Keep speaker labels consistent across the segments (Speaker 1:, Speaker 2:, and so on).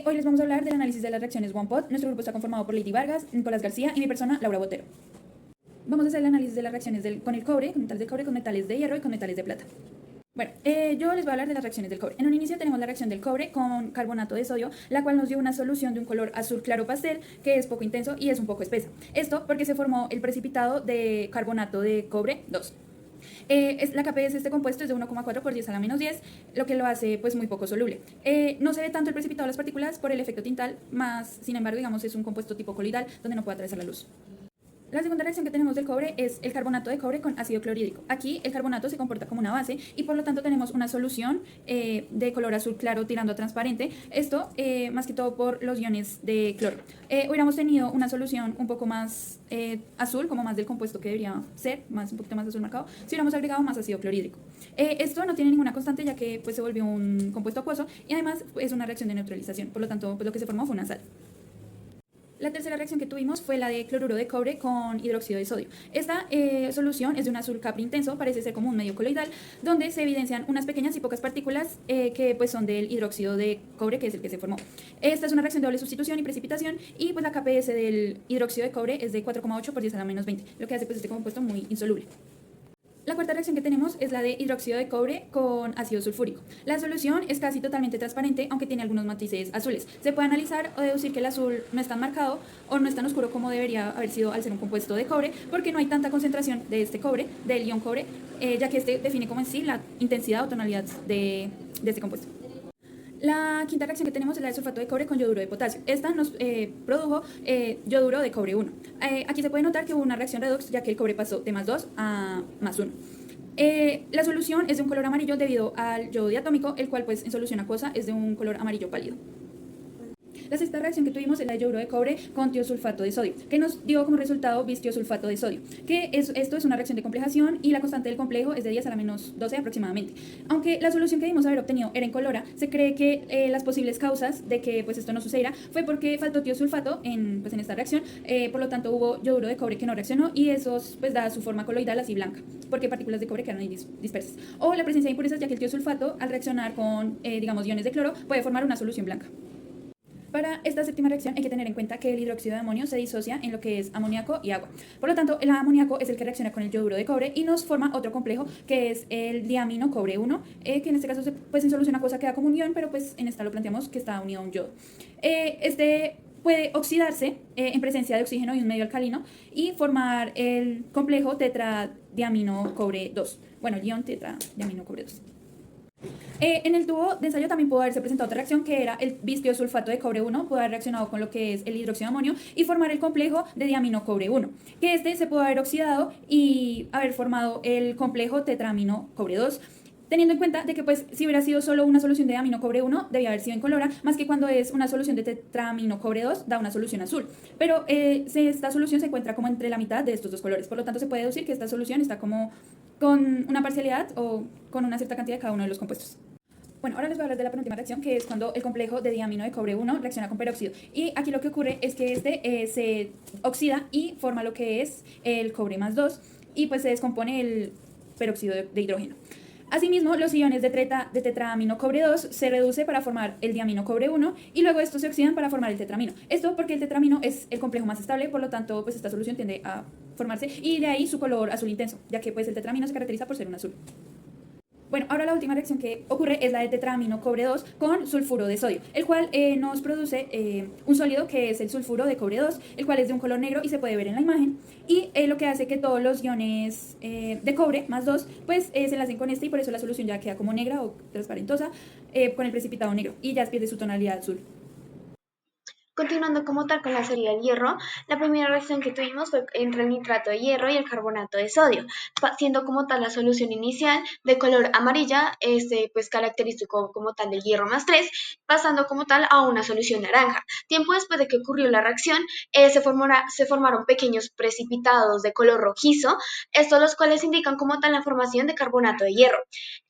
Speaker 1: Hoy les vamos a hablar del análisis de las reacciones One-Pot. Nuestro grupo está conformado por Lady Vargas, Nicolás García y mi persona, Laura Botero. Vamos a hacer el análisis de las reacciones con el cobre, con metales de cobre, con metales de hierro y con metales de plata. Bueno, yo les voy a hablar de las reacciones del cobre. En un inicio tenemos la reacción del cobre con carbonato de sodio, la cual nos dio una solución de un color azul claro pastel, que es poco intenso y es un poco espesa. Esto porque se formó el precipitado de carbonato de cobre 2. La KPS de este compuesto es de 1,4 por 10 a la menos 10, lo que lo hace pues muy poco soluble. No se ve tanto el precipitado de las partículas por el efecto tintal, más sin embargo digamos es un compuesto tipo coloidal donde no puede atravesar la luz. La segunda reacción que tenemos del cobre es el carbonato de cobre con ácido clorhídrico. Aquí el carbonato se comporta como una base y por lo tanto tenemos una solución de color azul claro tirando a transparente. Esto más que todo por los iones de cloro. Hubiéramos tenido una solución un poco más azul, como más del compuesto que debería ser, un poquito más azul marcado, si hubiéramos agregado más ácido clorhídrico. Esto no tiene ninguna constante ya que pues, se volvió un compuesto acuoso y además es una reacción de neutralización. Por lo tanto, pues, lo que se formó fue una sal. La tercera reacción que tuvimos fue la de cloruro de cobre con hidróxido de sodio. Esta solución es de un azul capri intenso, parece ser como un medio coloidal, donde se evidencian unas pequeñas y pocas partículas que pues son del hidróxido de cobre, que es el que se formó. Esta es una reacción de doble sustitución y precipitación, y pues la KPS del hidróxido de cobre es de 4,8 por 10 a la menos 20, lo que hace pues este compuesto muy insoluble. La cuarta reacción que tenemos es la de hidróxido de cobre con ácido sulfúrico. La solución es casi totalmente transparente, aunque tiene algunos matices azules. Se puede analizar o deducir que el azul no es tan marcado o no es tan oscuro como debería haber sido al ser un compuesto de cobre, porque no hay tanta concentración de este cobre, del ion cobre, ya que este define como en sí la intensidad o tonalidad de este compuesto. La quinta reacción que tenemos es la de sulfato de cobre con yoduro de potasio. Esta nos produjo yoduro de cobre 1. Aquí se puede notar que hubo una reacción redox, ya que el cobre pasó de más 2 a más 1. La solución es de un color amarillo debido al yodo diatómico, el cual pues en solución acuosa es de un color amarillo pálido. La sexta reacción que tuvimos es la de yoduro de cobre con tiosulfato de sodio, que nos dio como resultado bistiosulfato de sodio, esto es una reacción de complejación y la constante del complejo es de 10 a la menos 12 aproximadamente. Aunque la solución que debimos haber obtenido era incolora, se cree que las posibles causas de que pues esto no sucediera fue porque faltó tiosulfato en esta reacción, por lo tanto hubo yoduro de cobre que no reaccionó y eso pues da su forma coloidal así blanca, porque partículas de cobre quedaron ahí dispersas. O la presencia de impurezas, ya que el tiosulfato al reaccionar con digamos iones de cloro puede formar una solución blanca. Para esta séptima reacción hay que tener en cuenta que el hidróxido de amonio se disocia en lo que es amoníaco y agua. Por lo tanto, el amoníaco es el que reacciona con el yoduro de cobre y nos forma otro complejo que es el diamino cobre 1, que en este caso pues en solución acuosa queda como un ion, pero pues en esta lo planteamos que está unido a un yodo. Este puede oxidarse en presencia de oxígeno y un medio alcalino y formar el complejo tetradiamino cobre 2. Bueno, el ion tetradiamino cobre 2. En el tubo de ensayo también pudo haberse presentado otra reacción que era el bistiosulfato de cobre 1, pudo haber reaccionado con lo que es el hidróxido de amonio y formar el complejo de diamino cobre 1, que este se pudo haber oxidado y haber formado el complejo tetramino cobre 2, teniendo en cuenta de que pues si hubiera sido solo una solución de diamino cobre 1 debía haber sido incolora, más que cuando es una solución de tetramino cobre 2 da una solución azul, pero esta solución se encuentra como entre la mitad de estos dos colores, por lo tanto se puede deducir que esta solución está como con una parcialidad o con una cierta cantidad de cada uno de los compuestos. Bueno, ahora les voy a hablar de la penúltima reacción, que es cuando el complejo de diamino de cobre 1 reacciona con peróxido. Y aquí lo que ocurre es que este se oxida y forma lo que es el cobre más 2 y pues se descompone el peróxido de hidrógeno. Asimismo, los iones de tetramino cobre 2 se reduce para formar el diamino cobre 1 y luego estos se oxidan para formar el tetramino. Esto porque el tetramino es el complejo más estable, por lo tanto, pues esta solución tiende a formarse y de ahí su color azul intenso, ya que pues el tetramino se caracteriza por ser un azul. Bueno, ahora la última reacción que ocurre es la de tetramino cobre 2 con sulfuro de sodio, el cual nos produce un sólido que es el sulfuro de cobre 2, el cual es de un color negro y se puede ver en la imagen, y lo que hace que todos los iones de cobre más 2 pues se enlacen con este y por eso la solución ya queda como negra o transparentosa con el precipitado negro y ya pierde su tonalidad azul.
Speaker 2: Continuando como tal con la serie del hierro, la primera reacción que tuvimos fue entre el nitrato de hierro y el carbonato de sodio, siendo como tal la solución inicial de color amarilla, pues característico como tal del hierro más 3, pasando como tal a una solución naranja. Tiempo después de que ocurrió la reacción, se formaron pequeños precipitados de color rojizo, estos los cuales indican como tal la formación de carbonato de hierro.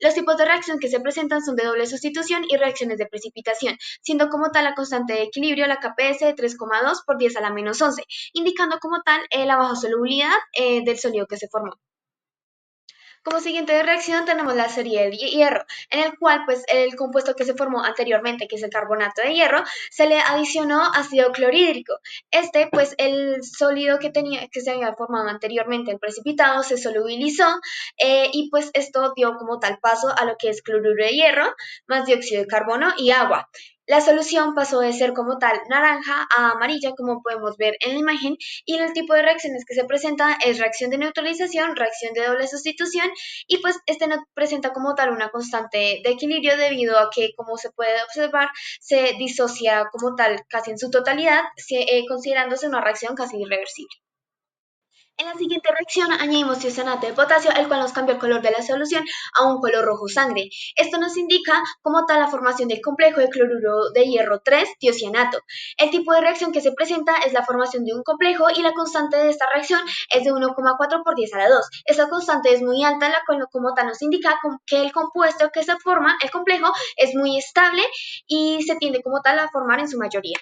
Speaker 2: Los tipos de reacción que se presentan son de doble sustitución y reacciones de precipitación, siendo como tal la constante de equilibrio la KPS de 3,2 por 10 a la menos 11, indicando como tal la baja solubilidad del sólido que se formó. Como siguiente reacción tenemos la serie del hierro, en el cual pues el compuesto que se formó anteriormente, que es el carbonato de hierro, se le adicionó ácido clorhídrico. Este pues el sólido que se había formado anteriormente, el precipitado, se solubilizó y pues esto dio como tal paso a lo que es cloruro de hierro, más dióxido de carbono y agua. La solución pasó de ser como tal naranja a amarilla, como podemos ver en la imagen, y el tipo de reacciones que se presenta es reacción de neutralización, reacción de doble sustitución, y pues este no presenta como tal una constante de equilibrio debido a que, como se puede observar, se disocia como tal casi en su totalidad, considerándose una reacción casi irreversible. En la siguiente reacción añadimos tiosanato de potasio, el cual nos cambia el color de la solución a un color rojo sangre. Esto nos indica como tal la formación del complejo de cloruro de hierro 3 tiocianato. El tipo de reacción que se presenta es la formación de un complejo y la constante de esta reacción es de 1,4 por 10 a la 2. Esta constante es muy alta, la cual como tal nos indica que el compuesto que se forma, el complejo, es muy estable y se tiende como tal a formar en su mayoría.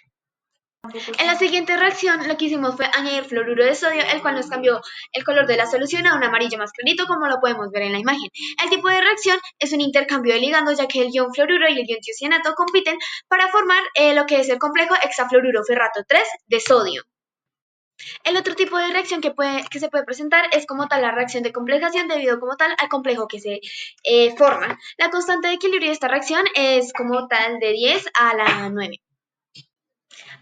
Speaker 2: En la siguiente reacción lo que hicimos fue añadir fluoruro de sodio, el cual nos cambió el color de la solución a un amarillo más clarito, como lo podemos ver en la imagen. El tipo de reacción es un intercambio de ligandos, ya que el ion fluoruro y el ion tiocianato compiten para formar lo que es el complejo hexafluoruro ferrato 3 de sodio. El otro tipo de reacción que se puede presentar es como tal la reacción de complejación debido como tal al complejo que se forma. La constante de equilibrio de esta reacción es como tal de 10 a la 9.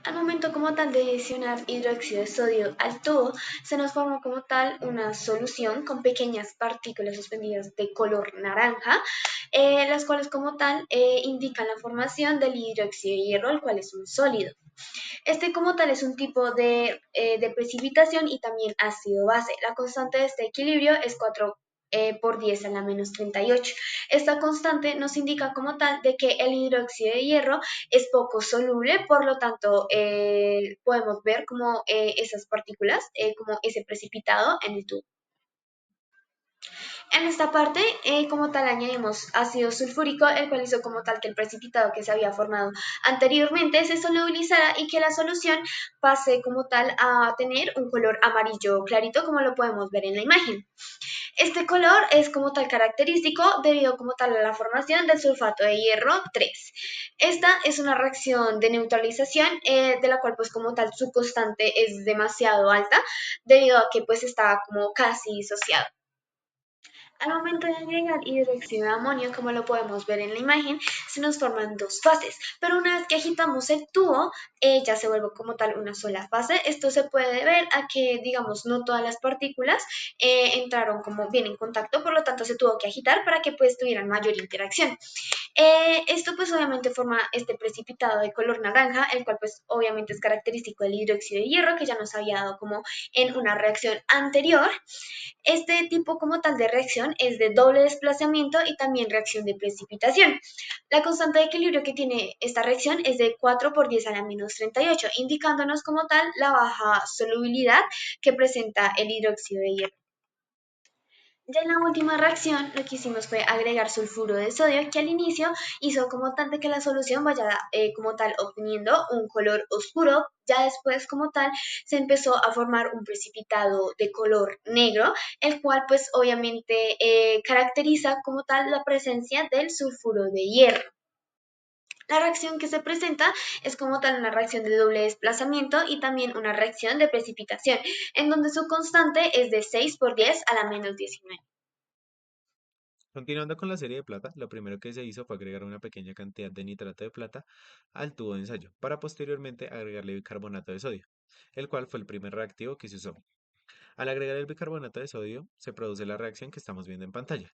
Speaker 2: Al momento como tal de adicionar hidróxido de sodio al tubo, se nos forma como tal una solución con pequeñas partículas suspendidas de color naranja, las cuales como tal indican la formación del hidróxido de hierro, el cual es un sólido. Este como tal es un tipo de precipitación y también ácido base. La constante de este equilibrio es 4 por 10 a la menos 38. Esta constante nos indica como tal de que el hidróxido de hierro es poco soluble, por lo tanto podemos ver como esas partículas, como ese precipitado en el tubo. En esta parte, como tal, añadimos ácido sulfúrico, el cual hizo como tal que el precipitado que se había formado anteriormente se solubilizara y que la solución pase como tal a tener un color amarillo clarito, como lo podemos ver en la imagen. Este color es como tal característico debido como tal a la formación del sulfato de hierro 3. Esta es una reacción de neutralización de la cual pues como tal su constante es demasiado alta debido a que pues está como casi disociado. Al momento de agregar hidróxido de amonio, como lo podemos ver en la imagen, se nos forman dos fases, pero una vez que agitamos el tubo, ya se vuelve como tal una sola fase. Esto se puede ver a que, digamos, no todas las partículas entraron como bien en contacto, por lo tanto se tuvo que agitar para que pues tuvieran mayor interacción. Esto pues obviamente forma este precipitado de color naranja, el cual pues obviamente es característico del hidróxido de hierro, que ya nos había dado como en una reacción anterior. Este tipo como tal de reacción es de doble desplazamiento y también reacción de precipitación. La constante de equilibrio que tiene esta reacción es de 4 por 10 a la menos 38, indicándonos como tal la baja solubilidad que presenta el hidróxido de hierro. Ya en la última reacción lo que hicimos fue agregar sulfuro de sodio, que al inicio hizo como tal de que la solución vaya como tal obteniendo un color oscuro. Ya después como tal se empezó a formar un precipitado de color negro, el cual pues obviamente caracteriza como tal la presencia del sulfuro de hierro. La reacción que se presenta es como tal una reacción de doble desplazamiento y también una reacción de precipitación, en donde su constante es de 6 por 10 a la menos 19.
Speaker 3: Continuando con la serie de plata, lo primero que se hizo fue agregar una pequeña cantidad de nitrato de plata al tubo de ensayo, para posteriormente agregarle bicarbonato de sodio, el cual fue el primer reactivo que se usó. Al agregar el bicarbonato de sodio, se produce la reacción que estamos viendo en pantalla.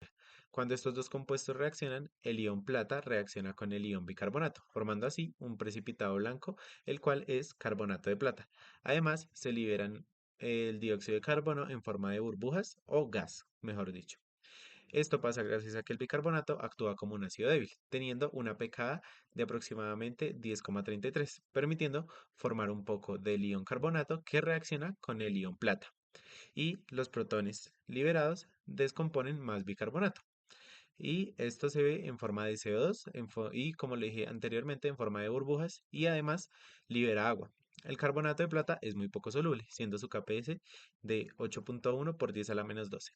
Speaker 3: Cuando estos dos compuestos reaccionan, el ion plata reacciona con el ion bicarbonato, formando así un precipitado blanco, el cual es carbonato de plata. Además, se liberan el dióxido de carbono en forma de burbujas o gas, mejor dicho. Esto pasa gracias a que el bicarbonato actúa como un ácido débil, teniendo una pKa de aproximadamente 10,33, permitiendo formar un poco del ion carbonato que reacciona con el ion plata. Y los protones liberados descomponen más bicarbonato. Y esto se ve en forma de CO2 y, como le dije anteriormente, en forma de burbujas y además libera agua. El carbonato de plata es muy poco soluble, siendo su KPS de 8,1 por 10 a la menos 12.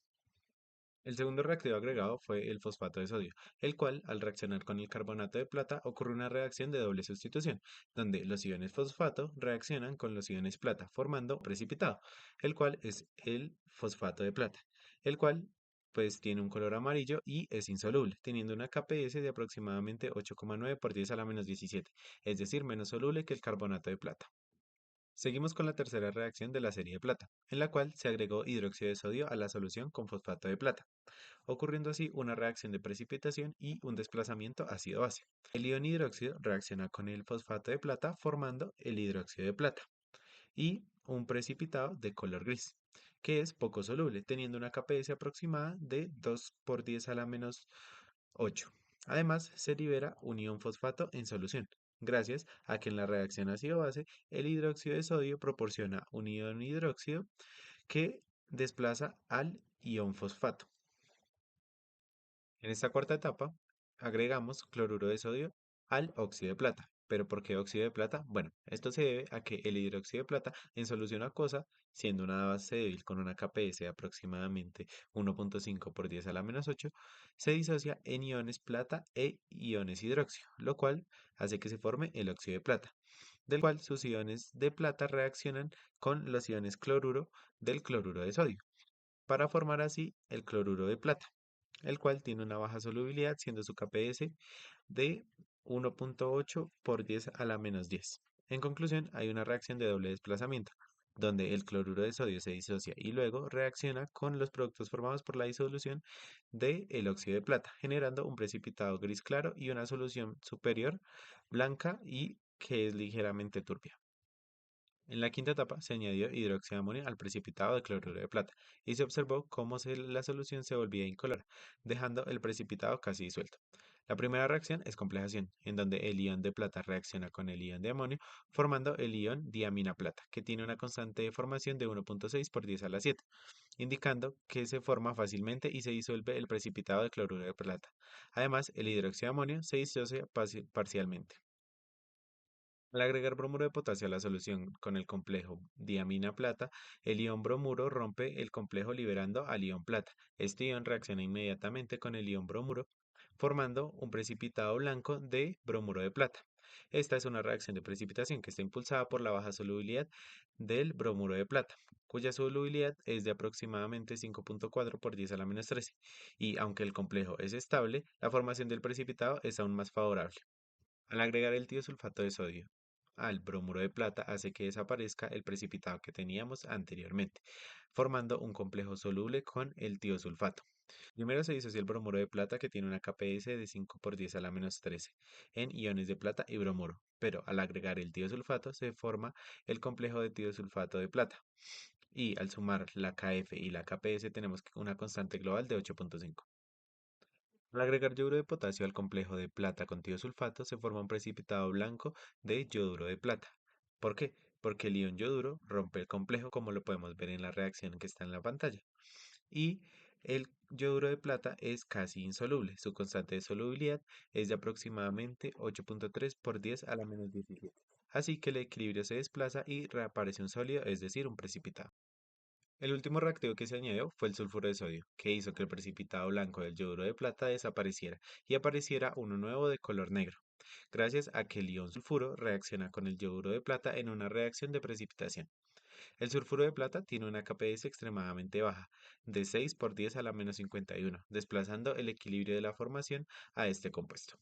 Speaker 3: El segundo reactivo agregado fue el fosfato de sodio, el cual, al reaccionar con el carbonato de plata, ocurre una reacción de doble sustitución, donde los iones fosfato reaccionan con los iones plata, formando un precipitado, el cual es el fosfato de plata, el cual pues tiene un color amarillo y es insoluble, teniendo una KPS de aproximadamente 8,9 por 10 a la menos 17, es decir, menos soluble que el carbonato de plata. Seguimos con la tercera reacción de la serie de plata, en la cual se agregó hidróxido de sodio a la solución con fosfato de plata, ocurriendo así una reacción de precipitación y un desplazamiento ácido-base. El ion hidróxido reacciona con el fosfato de plata formando el hidróxido de plata y un precipitado de color gris, que es poco soluble, teniendo una KPS aproximada de 2 por 10 a la menos 8. Además, se libera un ion fosfato en solución, gracias a que en la reacción ácido-base el hidróxido de sodio proporciona un ion hidróxido que desplaza al ion fosfato. En esta cuarta etapa, agregamos cloruro de sodio al óxido de plata. ¿Pero por qué óxido de plata? Bueno, esto se debe a que el hidróxido de plata en solución acuosa, siendo una base débil con una KPS de aproximadamente 1,5 por 10 a la menos 8, se disocia en iones plata e iones hidróxido, lo cual hace que se forme el óxido de plata, del cual sus iones de plata reaccionan con los iones cloruro del cloruro de sodio, para formar así el cloruro de plata, el cual tiene una baja solubilidad, siendo su KPS de 1,8 por 10 a la menos 10. En conclusión, hay una reacción de doble desplazamiento, donde el cloruro de sodio se disocia y luego reacciona con los productos formados por la disolución del óxido de plata, generando un precipitado gris claro y una solución superior blanca y que es ligeramente turbia. En la quinta etapa se añadió hidróxido de amonio al precipitado de cloruro de plata y se observó cómo la solución se volvía incolora, dejando el precipitado casi disuelto. La primera reacción es complejación, en donde el ion de plata reacciona con el ion de amonio, formando el ion diamina plata, que tiene una constante de formación de 1,6 por 10 a la 7, indicando que se forma fácilmente y se disuelve el precipitado de cloruro de plata. Además, el hidróxido de amonio se disocia parcialmente. Al agregar bromuro de potasio a la solución con el complejo diamina plata, el ion bromuro rompe el complejo liberando al ion plata. Este ion reacciona inmediatamente con el ion bromuro, formando un precipitado blanco de bromuro de plata. Esta es una reacción de precipitación que está impulsada por la baja solubilidad del bromuro de plata, cuya solubilidad es de aproximadamente 5,4 por 10 a la menos 13. Y aunque el complejo es estable, la formación del precipitado es aún más favorable. Al agregar el tiosulfato de sodio al bromuro de plata hace que desaparezca el precipitado que teníamos anteriormente, formando un complejo soluble con el tiosulfato. Primero se disocia el bromuro de plata que tiene una KPS de 5 por 10 a la menos 13 en iones de plata y bromuro, pero al agregar el tiosulfato se forma el complejo de tiosulfato de plata. Y al sumar la KF y la KPS tenemos una constante global de 8,5. Al agregar yoduro de potasio al complejo de plata con tiosulfato se forma un precipitado blanco de yoduro de plata. ¿Por qué? Porque el ion yoduro rompe el complejo como lo podemos ver en la reacción que está en la pantalla. Y el yoduro de plata es casi insoluble. Su constante de solubilidad es de aproximadamente 8,3 por 10 a la menos 17. Así que el equilibrio se desplaza y reaparece un sólido, es decir, un precipitado. El último reactivo que se añadió fue el sulfuro de sodio, que hizo que el precipitado blanco del yoduro de plata desapareciera y apareciera uno nuevo de color negro, gracias a que el ion sulfuro reacciona con el yoduro de plata en una reacción de precipitación. El sulfuro de plata tiene una KPS extremadamente baja, de 6 por 10 a la menos 51, desplazando el equilibrio de la formación a este compuesto.